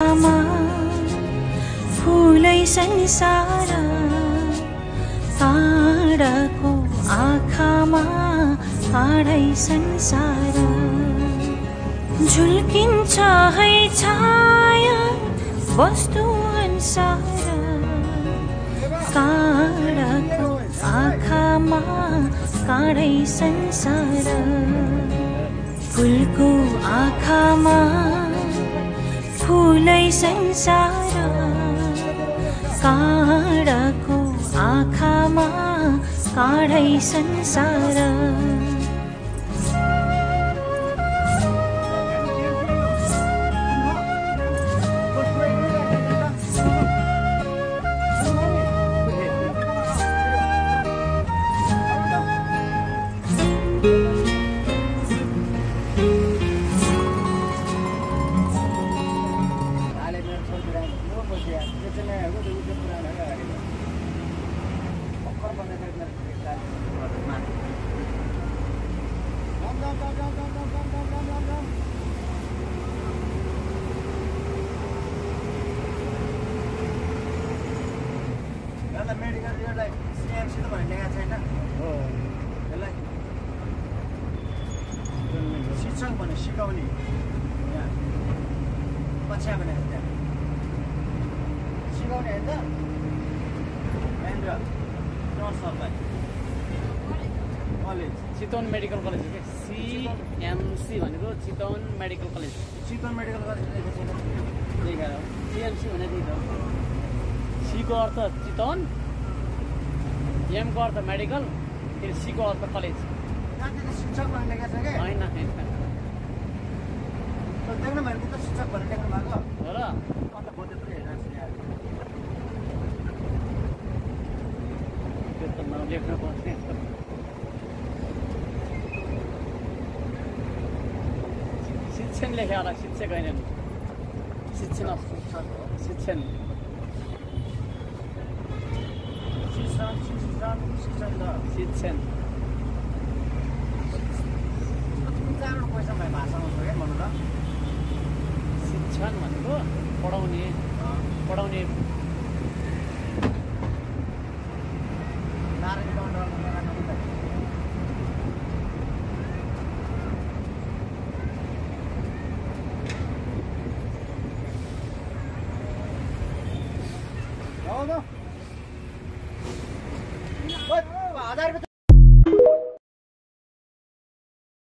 आँखामा फुलै संसार, काँडाको आँखामा काँडै संसार। झुल्किन्छ है छाया वस्तु अनुसार, काँडाको आँखामा काँडै संसार। फुलको आँखामा फुलै संसार, काँडाको आँखामा काँडै संसार। मेडिकल यसलाई सिएमसी त भन्ने लेखा छैन हो, यसलाई शिक्षक भने सिकाउने यहाँ पछ्या भने त्यहाँ सिकाउने होइन त महेन्द्र नर्सहरूलाई कलेज चितवन मेडिकल कलेज हो क्या, सिएमसी भनेको Chitwan medical college. Chitwan medical college लेखेको छैन, लेखेर सिएमसी भने त्यही त। सीको अर्थ चितवन, एमको अर्थ मेडिकल, फेरि सीको अर्थ कलेज। शिक्षक भनेर लेखेको छ क्या होइन देख्नु भनेको त शिक्षक भनेर लेख्नु भएको हो र। अन्त भोटे पनि हेरिरहेको छु यहाँ त्यो त नलेख्नु पर्छ। शिक्षण लेखे होला, शिक्षक होइन। शिक्षण शिक्षण शिक्षण पैसा भाइ भाषामा छ क्या भन्नु त। शिक्षण भनेको पढाउने पढाउने। हो